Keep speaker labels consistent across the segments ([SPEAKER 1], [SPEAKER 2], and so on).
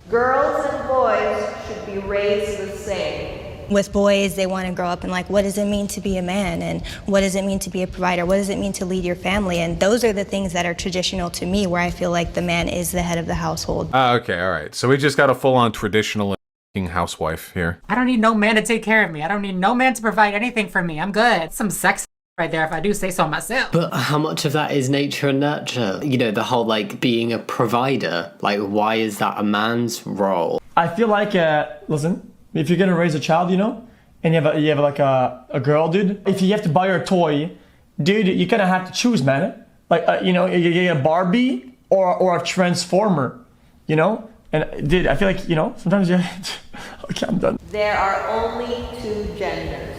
[SPEAKER 1] Girls and boys should be raised the same.
[SPEAKER 2] With boys, they want to grow up and like, what does it mean to be a man? And what does it mean to be a provider? What does it mean to lead your family? And those are the things that are traditional to me, where I feel like the man is the head of the household.
[SPEAKER 3] Okay, all right. So we just got a full-on traditional housewife here.
[SPEAKER 4] I don't need no man to take care of me. I don't need no man to provide anything for me. I'm good. Some sex right there if I do say so myself.
[SPEAKER 5] But how much of that is nature and nurture? You know, the whole like being a provider, like why is that a man's role?
[SPEAKER 6] I feel like, listen, if you're gonna raise a child, you know, and you have like a girl, dude, if you have to buy her a toy, dude, you kind of have to choose, man. Like, you know, you get a Barbie or a Transformer, you know? And dude, I feel like, you know, sometimes you okay, I'm done.
[SPEAKER 1] There are only two genders.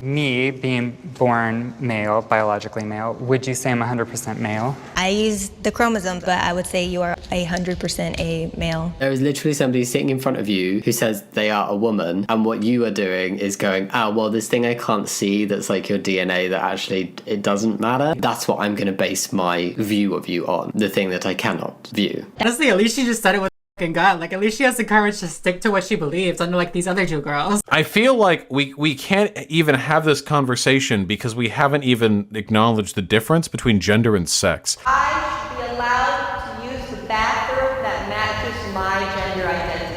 [SPEAKER 4] Me being born male, biologically male, would you say I'm 100% male?
[SPEAKER 2] I use the chromosomes, but I would say you are 100% a male.
[SPEAKER 5] There is literally somebody sitting in front of you who says they are a woman, and what you are doing is going, well, this thing I can't see that's like your DNA that actually it doesn't matter. That's what I'm going to base my view of you on, the thing that I cannot view.
[SPEAKER 4] Honestly, at least she just said it with God. Like, at least she has the courage to stick to what she believes, unlike these other two girls.
[SPEAKER 3] I feel like we can't even have this conversation because we haven't even acknowledged the difference between gender and sex.
[SPEAKER 1] I should be allowed to use the bathroom that matches my gender identity.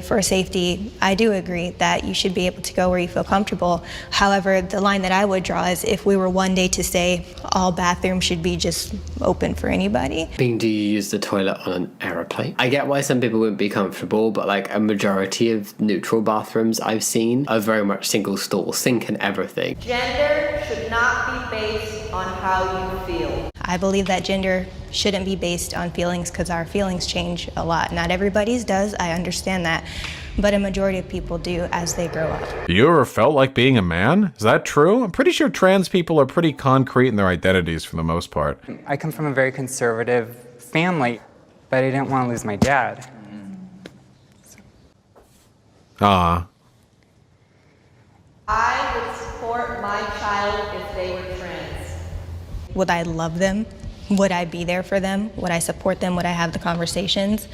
[SPEAKER 2] For safety, I do agree that you should be able to go where you feel comfortable. However, the line that I would draw is if we were one day to say all bathrooms should be just open for anybody.
[SPEAKER 5] Do you use the toilet on an aeroplane? I get why some people wouldn't be comfortable, but like a majority of neutral bathrooms I've seen are very much single stall, sink and everything.
[SPEAKER 1] Gender should not be based on how you feel.
[SPEAKER 2] I believe that gender shouldn't be based on feelings because our feelings change a lot. Not everybody's does, I understand that, but a majority of people do as they grow up.
[SPEAKER 3] You ever felt like being a man? Is that true? I'm pretty sure trans people are pretty concrete in their identities for the most part.
[SPEAKER 4] I come from a very conservative family, but I didn't want to lose my dad.
[SPEAKER 3] Ah.
[SPEAKER 1] I would support my child if they were trans.
[SPEAKER 2] Would I love them? Would I be there for them? Would I support them? Would I have the conversations?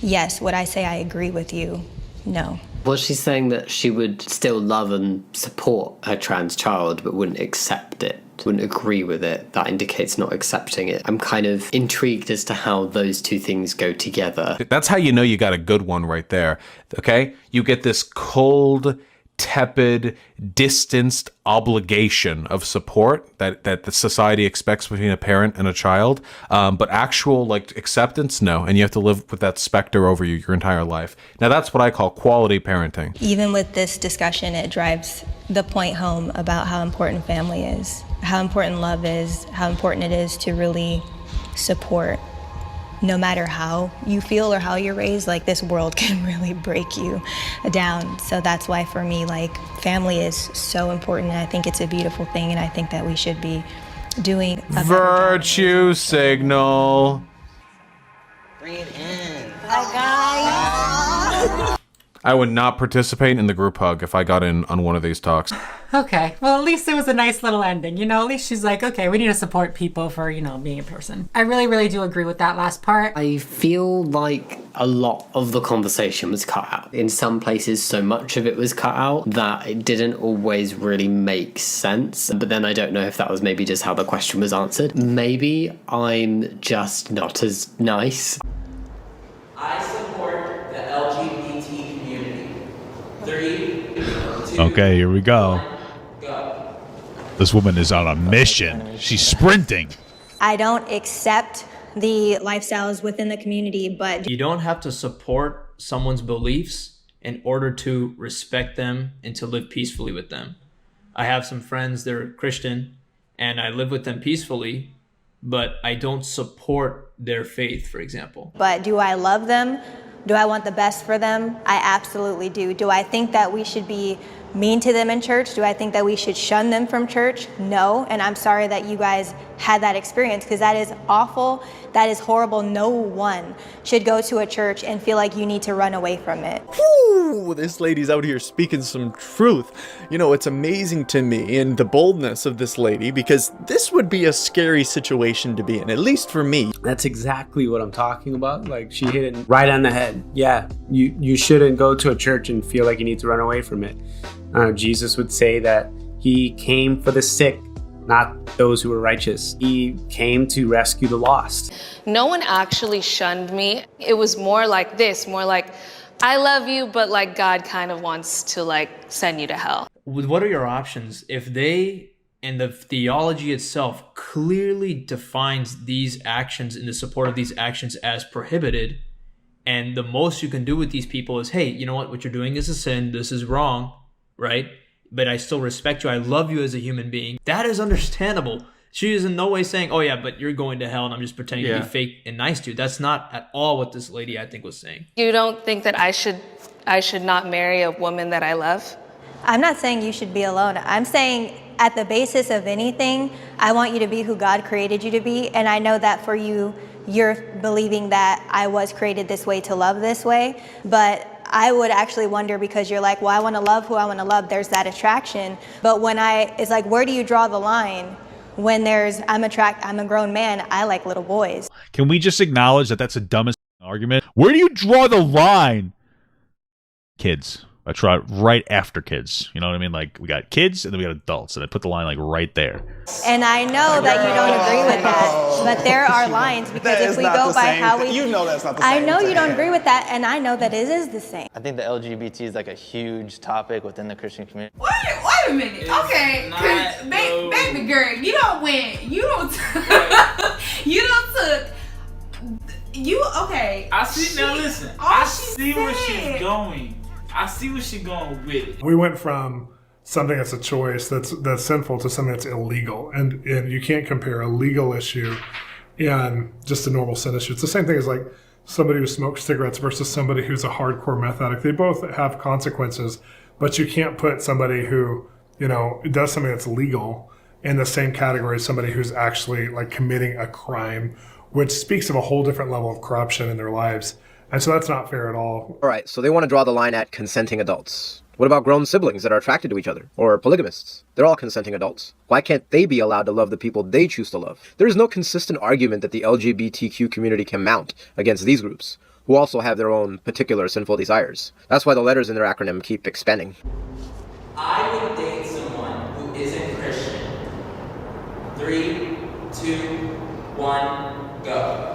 [SPEAKER 2] Yes. Would I say I agree with you? No.
[SPEAKER 5] Was she saying that she would still love and support her trans child but wouldn't accept it, wouldn't agree with it? That indicates not accepting it. I'm kind of intrigued as to how those two things go together.
[SPEAKER 3] That's how you know you got a good one right there, okay? You get this cold, tepid, distanced obligation of support that the society expects between a parent and a child, but actual like acceptance, no, and you have to live with that specter over you your entire life. Now that's what I call quality parenting.
[SPEAKER 2] Even with this discussion, it drives the point home about how important family is, how important love is, how important it is to really support. No matter how you feel or how you're raised, like this world can really break you down. So that's why for me, like family is so important. And I think it's a beautiful thing. And I think that we should be doing a
[SPEAKER 3] virtue signal.
[SPEAKER 7] Breathe in.
[SPEAKER 2] Hi guys.
[SPEAKER 3] I would not participate in the group hug if I got in on one of these talks.
[SPEAKER 4] Okay, well at least it was a nice little ending, you know? At least she's like, okay, we need to support people for, you know, being a person. I really, really do agree with that last part.
[SPEAKER 5] I feel like a lot of the conversation was cut out. In some places, so much of it was cut out that it didn't always really make sense. But then I don't know if that was maybe just how the question was answered. Maybe I'm just not as nice.
[SPEAKER 7] I support the LGBT community. 3, 2,
[SPEAKER 8] Okay, here we go.
[SPEAKER 7] 1, go.
[SPEAKER 8] This woman is on a mission. She's sprinting.
[SPEAKER 2] I don't accept the lifestyles within the community, but
[SPEAKER 9] you don't have to support someone's beliefs in order to respect them and to live peacefully with them. I have some friends that are Christian and I live with them peacefully, but I don't support their faith, for example.
[SPEAKER 2] But do I love them? Do I want the best for them? I absolutely do. Do I think that we should be mean to them in church? Do I think that we should shun them from church? No, and I'm sorry that you guys had that experience, because that is awful, that is horrible. No one should go to a church and feel like you need to run away from it.
[SPEAKER 10] Whew, this lady's out here speaking some truth. You know, it's amazing to me and the boldness of this lady, because this would be a scary situation to be in, at least for me.
[SPEAKER 11] That's exactly what I'm talking about. Like, she hit it right on the head. Yeah, you shouldn't go to a church and feel like you need to run away from it. Jesus would say that he came for the sick, not those who were righteous. He came to rescue the lost.
[SPEAKER 12] No one actually shunned me. It was more like this, more like, I love you, but like God kind of wants to like send you to hell.
[SPEAKER 9] What are your options if they and the theology itself clearly defines these actions in the support of these actions as prohibited, and the most you can do with these people is, hey, you know what you're doing is a sin, this is wrong, right? But I still respect you, I love you as a human being. That is understandable. She is in no way saying, oh yeah, but you're going to hell and I'm just pretending to be fake and nice to you. That's not at all what this lady, I think, was saying.
[SPEAKER 12] You don't think that I should not marry a woman that I love?
[SPEAKER 2] I'm not saying you should be alone. I'm saying at the basis of anything, I want you to be who God created you to be. And I know that for you, you're believing that I was created this way to love this way. But I would actually wonder, because you're like, well, I want to love who I want to love. There's that attraction. But it's like, where do you draw the line? When I'm a grown man, I like little boys.
[SPEAKER 8] Can we just acknowledge that that's the dumbest argument? Where do you draw the line? Kids. I try right after kids. You know what I mean? Like, we got kids and then we got adults, and I put the line like right there.
[SPEAKER 2] And I know that you don't agree with that, but there are lines, because if we go by how we...
[SPEAKER 13] You know that's not the same.
[SPEAKER 2] I know you don't agree with that, and I know that it is the same.
[SPEAKER 14] I think the LGBT is like a huge topic within the Christian community.
[SPEAKER 15] Wait a minute. Okay, because baby girl, you don't win. You don't okay.
[SPEAKER 7] I see, now listen, I see where she's going. I see where she's going with it.
[SPEAKER 16] We went from something that's a choice that's sinful to something that's illegal, and you can't compare a legal issue and just a normal sin issue. It's the same thing as like somebody who smokes cigarettes versus somebody who's a hardcore meth addict. They both have consequences, but you can't put somebody who, you know, does something that's legal in the same category as somebody who's actually like committing a crime, which speaks of a whole different level of corruption in their lives. And so that's not fair at all.
[SPEAKER 17] All right, so they want to draw the line at consenting adults. What about grown siblings that are attracted to each other? Or polygamists? They're all consenting adults. Why can't they be allowed to love the people they choose to love? There is no consistent argument that the LGBTQ community can mount against these groups, who also have their own particular sinful desires. That's why the letters in their acronym keep expanding.
[SPEAKER 7] I would date someone who isn't Christian. 3, 2, 1, go.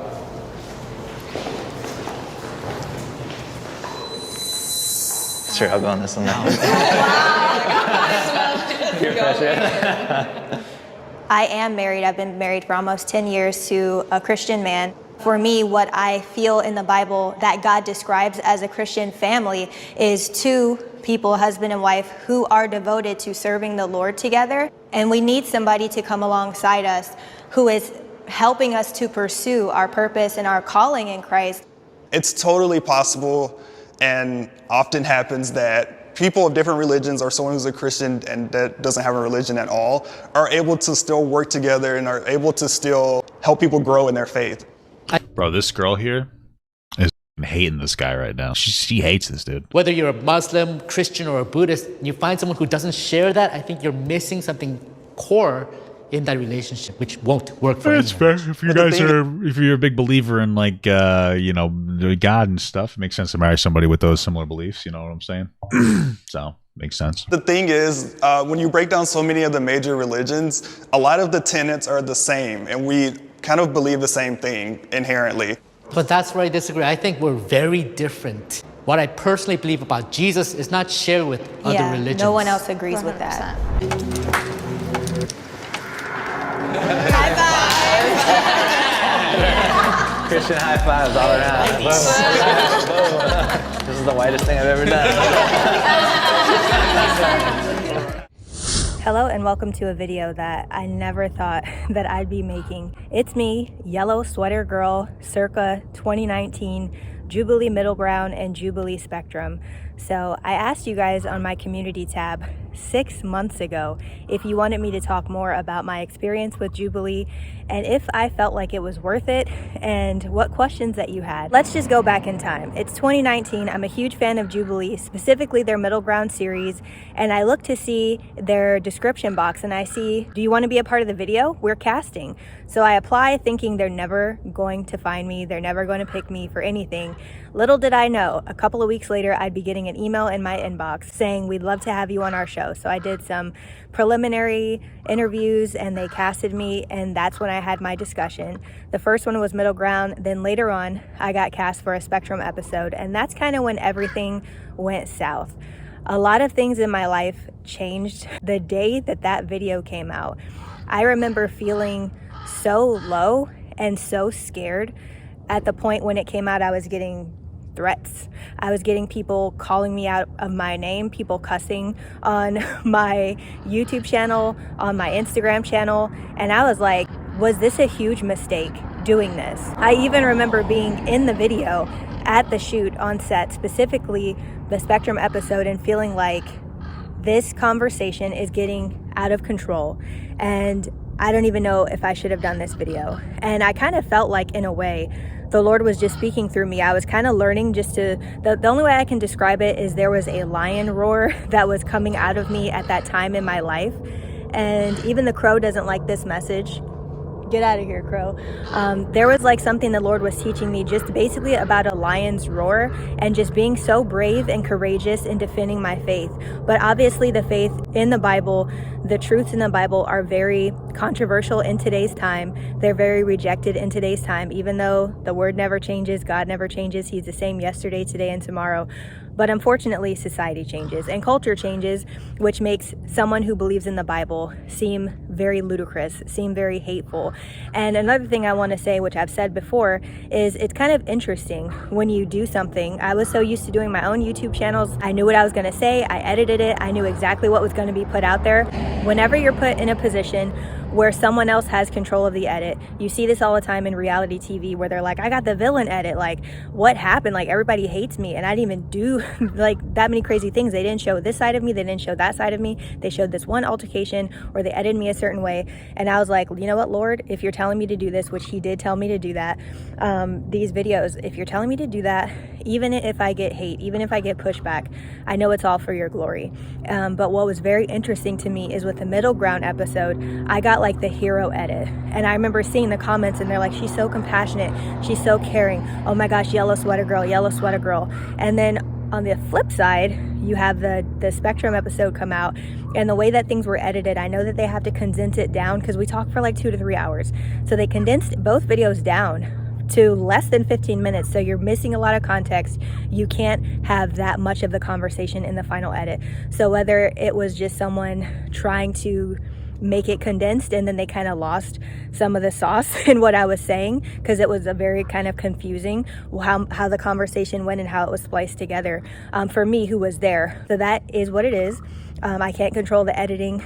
[SPEAKER 14] Sure, I'll go on this one now.
[SPEAKER 2] I am married. I've been married for almost 10 years to a Christian man. For me, what I feel in the Bible that God describes as a Christian family is two people, husband and wife, who are devoted to serving the Lord together. And we need somebody to come alongside us who is helping us to pursue our purpose and our calling in Christ.
[SPEAKER 13] It's totally possible and often happens that people of different religions, or someone who's a Christian and that doesn't have a religion at all, are able to still work together and are able to still help people grow in their faith.
[SPEAKER 8] Bro, this girl here is hating this guy right now. She hates this dude.
[SPEAKER 18] Whether you're a Muslim, Christian, or a Buddhist, and you find someone who doesn't share that, I think you're missing something core in that relationship, which won't work for anyone.
[SPEAKER 8] It's fair. If you guys if you're a big believer in like, you know, God and stuff, it makes sense to marry somebody with those similar beliefs. You know what I'm saying? So, makes sense.
[SPEAKER 13] The thing is, when you break down so many of the major religions, a lot of the tenets are the same, and we kind of believe the same thing inherently.
[SPEAKER 18] But that's where I disagree. I think we're very different. What I personally believe about Jesus is not shared with other religions.
[SPEAKER 2] No one else agrees 100%. With that.
[SPEAKER 14] High five! Christian high fives all around. This is the whitest thing I've ever done.
[SPEAKER 2] Hello and welcome to a video that I never thought that I'd be making. It's me, Yellow Sweater Girl, circa 2019, Jubilee Middle Ground and Jubilee Spectrum. So I asked you guys on my community tab 6 months ago if you wanted me to talk more about my experience with Jubilee and if I felt like it was worth it and what questions that you had. Let's just go back in time. It's 2019. I'm a huge fan of Jubilee, specifically their Middle Ground series, and I look to see their description box and I see, do you want to be a part of the video? We're casting. So I apply thinking they're never going to find me. They're never going to pick me for anything. Little did I know, a couple of weeks later, I'd be getting an email in my inbox saying, we'd love to have you on our show. So I did some preliminary interviews and they casted me, and that's when I had my discussion. The first one was Middle Ground. Then later on, I got cast for a Spectrum episode, and that's kind of when everything went south. A lot of things in my life changed the day that that video came out. I remember feeling so low and so scared. At the point when it came out, I was getting threats. I was getting people calling me out of my name, people cussing on my YouTube channel, on my Instagram channel, and I was like, was this a huge mistake doing this? I even remember being in the video at the shoot on set, specifically the Spectrum episode, and feeling like this conversation is getting out of control and I don't even know if I should have done this video. And I kind of felt like, in a way, the Lord was just speaking through me. I was kind of learning just to, the only way I can describe it is there was a lion roar that was coming out of me at that time in my life. And even the crow doesn't like this message. Get out of here, crow. There was like something the Lord was teaching me, just basically about a lion's roar and just being so brave and courageous in defending my faith. But obviously the faith in the Bible, the truths in the Bible are very controversial in today's time. They're very rejected in today's time, even though the word never changes, God never changes. He's the same yesterday, today, and tomorrow. But unfortunately, society changes and culture changes, which makes someone who believes in the Bible seem very ludicrous, seem very hateful. And another thing I want to say, which I've said before, is it's kind of interesting when you do something. I was so used to doing my own YouTube channels. I knew what I was going to say. I edited it. I knew exactly what was going to be put out there. Whenever you're put in a position where someone else has control of the edit, you see this all the time in reality TV where they're like, I got the villain edit, like what happened, like everybody hates me, and I didn't even do like that many crazy things. They didn't show this side of me, they didn't show that side of me, they showed this one altercation, or they edited me a certain way. And I was like, you know what, Lord, if you're telling me to do this, which he did tell me to do that, these videos, if you're telling me to do that, even if I get hate, even if I get pushback, I know it's all for your glory. But what was very interesting to me is with the Middle Ground episode, I got like the hero edit, and I remember seeing the comments and they're like, she's so compassionate, she's so caring, oh my gosh, yellow sweater girl. And then on the flip side, you have the Spectrum episode come out, and the way that things were edited, I know that they have to condense it down because we talked for like 2 to 3 hours, so they condensed both videos down to less than 15 minutes, so you're missing a lot of context. You can't have that much of the conversation in the final edit. So whether it was just someone trying to make it condensed and then they kind of lost some of the sauce in what I was saying, because it was a very kind of confusing how the conversation went and how it was spliced together for me, who was there. So that is what it is. I can't control the editing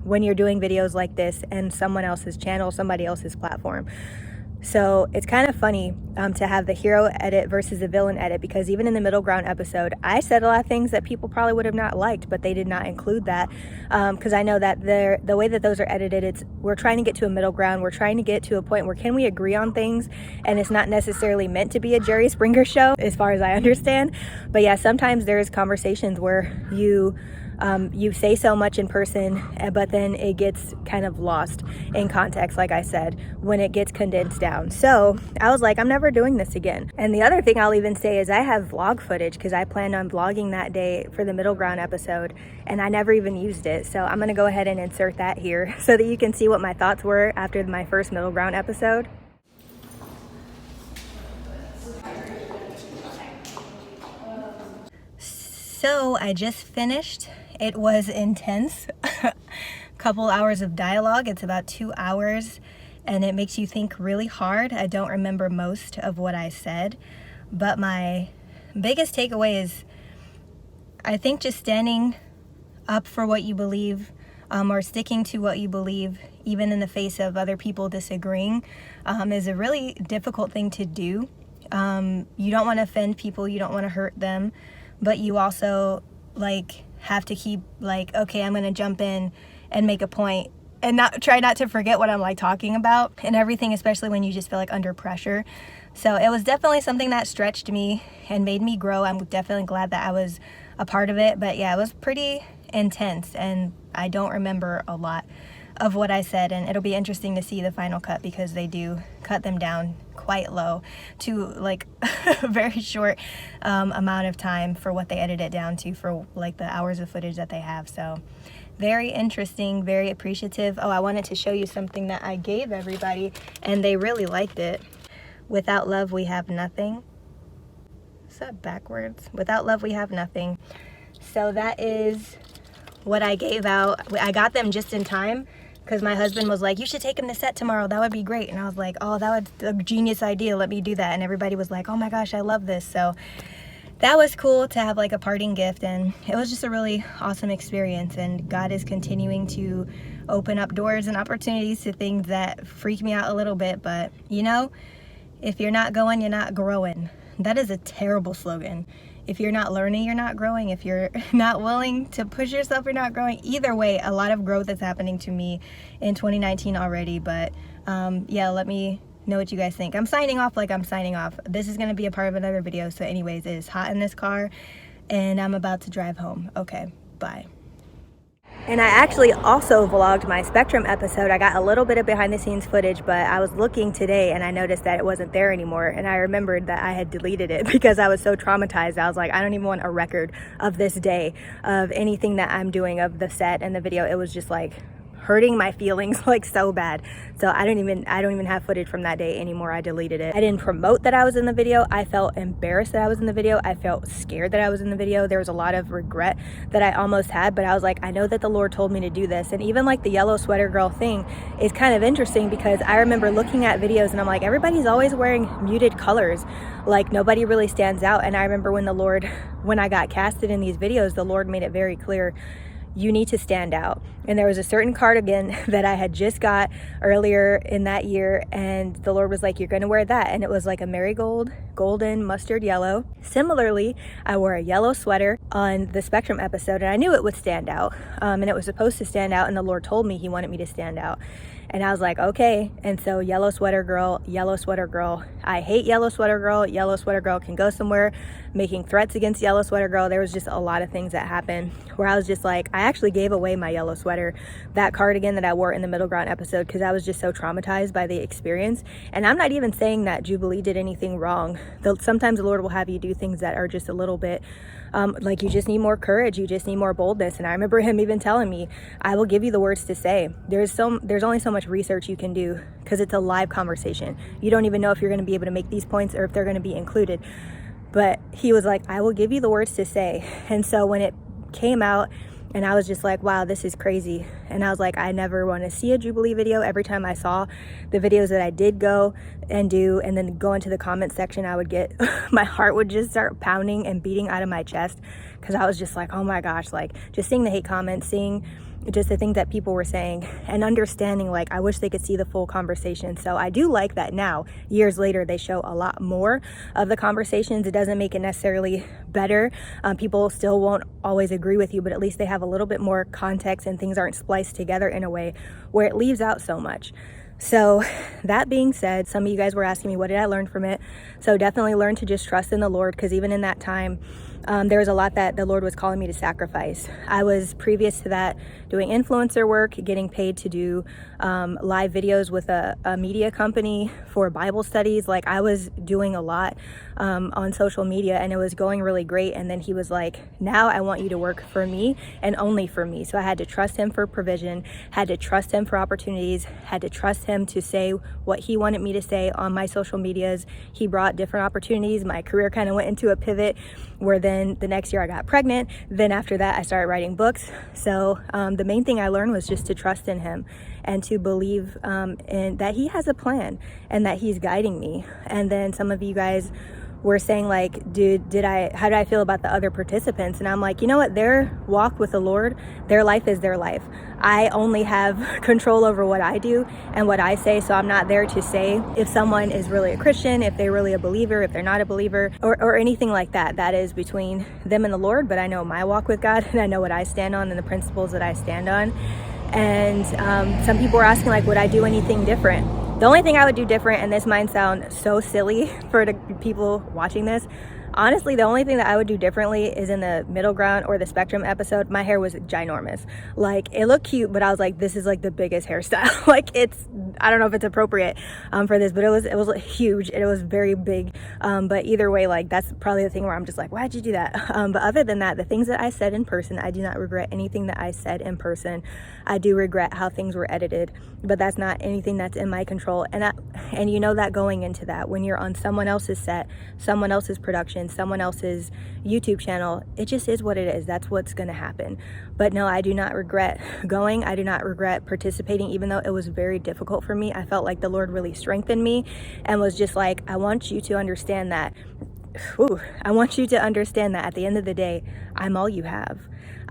[SPEAKER 2] when you're doing videos like this and someone else's channel, somebody else's platform. So it's kind of funny to have the hero edit versus the villain edit, because even in the Middle Ground episode, I said a lot of things that people probably would have not liked, but they did not include that, because I know that the way that those are edited, we're trying to get to a middle ground. We're trying to get to a point where can we agree on things, and it's not necessarily meant to be a Jerry Springer show, as far as I understand. But yeah, sometimes there's conversations where you say so much in person, but then it gets kind of lost in context, like I said, when it gets condensed down. So I was like, I'm never doing this again. And the other thing I'll even say is I have vlog footage, because I planned on vlogging that day for the Middle Ground episode, and I never even used it. So I'm going to go ahead and insert that here so that you can see what my thoughts were after my first Middle Ground episode. So I just finished. It was intense. Couple hours of dialogue. It's about 2 hours, and it makes you think really hard. I don't remember most of what I said, but my biggest takeaway is I think just standing up for what you believe, or sticking to what you believe, even in the face of other people disagreeing, is a really difficult thing to do. You don't want to offend people, you don't want to hurt them, but you also have to keep like, okay, I'm gonna jump in and make a point and try not to forget what I'm like talking about and everything, especially when you just feel like under pressure. So it was definitely something that stretched me and made me grow. I'm definitely glad that I was a part of it. But yeah, it was pretty intense and I don't remember a lot of what I said, and it'll be interesting to see the final cut because they do cut them down quite low to like a very short amount of time for what they edit it down to for like the hours of footage that they have. So very interesting, very appreciative. Oh, I wanted to show you something that I gave everybody and they really liked it. Without love, we have nothing. Is that backwards? Without love, we have nothing. So that is what I gave out. I got them just in time because my husband was like, you should take him to set tomorrow. That would be great. And I was like, oh, that was a genius idea. Let me do that. And everybody was like, oh my gosh, I love this. So that was cool to have like a parting gift. And it was just a really awesome experience. And God is continuing to open up doors and opportunities to things that freak me out a little bit. But you know, if you're not going, you're not growing. That is a terrible slogan. If you're not learning, you're not growing. If you're not willing to push yourself, you're not growing. Either way, a lot of growth is happening to me in 2019 already. But yeah, let me know what you guys think. I'm signing off like I'm signing off. This is going to be a part of another video. So anyways, it is hot in this car and I'm about to drive home. Okay, bye. And I actually also vlogged my Spectrum episode. I got a little bit of behind the scenes footage, but I was looking today and I noticed that it wasn't there anymore. And I remembered that I had deleted it because I was so traumatized. I was like, I don't even want a record of this day, of anything that I'm doing, of the set and the video. It was just like hurting my feelings like so bad. So I don't even have footage from that day anymore. I deleted it. I didn't promote that I was in the video. I felt embarrassed that I was in the video. I felt scared that I was in the video. There was a lot of regret that I almost had, but I was like, I know that the Lord told me to do this. And even like the yellow sweater girl thing is kind of interesting because I remember looking at videos and I'm like, everybody's always wearing muted colors. Like nobody really stands out. And I remember when I got casted in these videos, the Lord made it very clear, you need to stand out. And there was a certain cardigan that I had just got earlier in that year and the Lord was like, you're going to wear that. And it was like a marigold, golden, mustard yellow. Similarly, I wore a yellow sweater on the Spectrum episode and I knew it would stand out. And it was supposed to stand out and the Lord told me he wanted me to stand out. And I was like, okay. And so yellow sweater girl, I hate yellow sweater girl can go somewhere, making threats against yellow sweater girl. There was just a lot of things that happened where I was just like, I actually gave away my yellow sweater, that cardigan that I wore in the Middle Ground episode, because I was just so traumatized by the experience. And I'm not even saying that Jubilee did anything wrong. Sometimes the Lord will have you do things that are just a little bit like you just need more courage, you just need more boldness. And I remember him even telling me, I will give you the words to say. There's only so much research you can do because it's a live conversation. You don't even know if you're going to be able to make these points or if they're going to be included. But he was like, I will give you the words to say. And so when it came out and I was just like, wow, this is crazy. And I was like, I never want to see a Jubilee video. Every time I saw the videos that I did go and do and then go into the comment section, I would get, my heart would just start pounding and beating out of my chest because I was just like, oh my gosh, like just seeing the hate comments, seeing just the things that people were saying and understanding, like I wish they could see the full conversation. So I do like that now, years later, they show a lot more of the conversations. It doesn't make it necessarily better. People still won't always agree with you, but at least they have a little bit more context and things aren't spliced together in a way where it leaves out so much. So that being said, some of you guys were asking me, what did I learn from it? So definitely learn to just trust in the Lord, because even in that time, there was a lot that the Lord was calling me to sacrifice. I was previous to that doing influencer work, getting paid to do live videos with a media company for Bible studies. Like I was doing a lot on social media and it was going really great. And then he was like, now I want you to work for me and only for me. So I had to trust him for provision, had to trust him for opportunities, had to trust him to say what he wanted me to say on my social medias. He brought different opportunities. My career kind of went into a pivot where then the next year I got pregnant. Then after that, I started writing books. So the main thing I learned was just to trust in him and to believe in that he has a plan and that he's guiding me. And then some of you guys were saying like, how did I feel about the other participants? And I'm like, you know what, their walk with the Lord, their life is their life. I only have control over what I do and what I say, so I'm not there to say if someone is really a Christian, if they're really a believer, if they're not a believer, or anything like that. That is between them and the Lord, but I know my walk with God, and I know what I stand on and the principles that I stand on. And some people were asking like, would I do anything different? The only thing I would do different, and this might sound so silly for the people watching this, honestly, the only thing that I would do differently is in the middle ground or the spectrum episode, my hair was ginormous. Like, it looked cute, but I was like, this is like the biggest hairstyle. Like, I don't know if it's appropriate for this, but it was like, huge. It was very big. But either way, like, that's probably the thing where I'm just like, why'd you do that? But other than that, the things that I said in person, I do not regret anything that I said in person. I do regret how things were edited, but that's not anything that's in my control. And you know that going into that, when you're on someone else's set, someone else's production, someone else's YouTube channel, it just is what it is. That's what's going to happen. But no, I do not regret going. I do not regret participating, even though it was very difficult for me. I felt like the Lord really strengthened me and was just like, I want you to understand that. I want you to understand that at the end of the day, I'm all you have.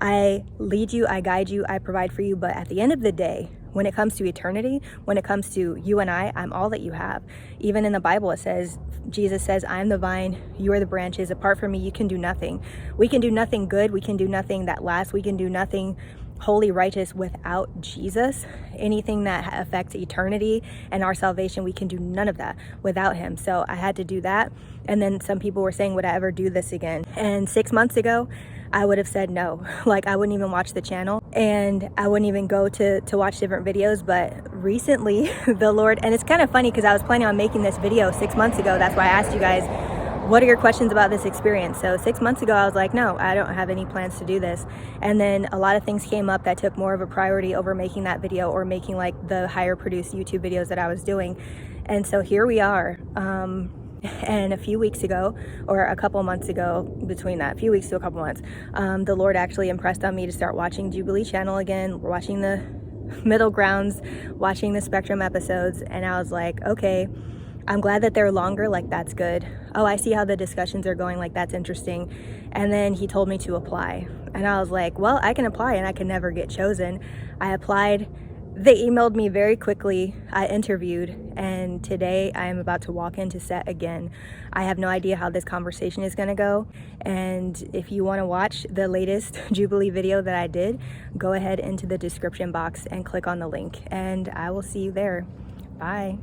[SPEAKER 2] I lead you, I guide you, I provide for you, but at the end of the day, when it comes to eternity, when it comes to you and I'm all that you have. Even in the Bible, it says, Jesus says, I am the vine, you are the branches. Apart from me, you can do nothing. We can do nothing good. We can do nothing that lasts. We can do nothing holy, righteous without Jesus. Anything that affects eternity and our salvation, we can do none of that without him. So I had to do that. And then some people were saying, would I ever do this again? And 6 months ago, I would have said no. Like, I wouldn't even watch the channel and I wouldn't even go to watch different videos. But recently the Lord, and it's kind of funny because I was planning on making this video 6 months ago. That's why I asked you guys, what are your questions about this experience? So 6 months ago, I was like, no, I don't have any plans to do this. And then a lot of things came up that took more of a priority over making that video or making like the higher produced YouTube videos that I was doing. And so here we are. And a few weeks ago, or a couple months ago, between that, a few weeks to a couple months, the Lord actually impressed on me to start watching Jubilee channel again, watching the middle grounds, watching the spectrum episodes. And I was like, okay, I'm glad that they're longer, like that's good. Oh, I see how the discussions are going, like that's interesting. And then he told me to apply. And I was like, well, I can apply and I can never get chosen. I applied. They emailed me very quickly. I interviewed, and today I am about to walk into set again. I have no idea how this conversation is going to go. And if you want to watch the latest Jubilee video that I did, go ahead into the description box and click on the link, and I will see you there. Bye.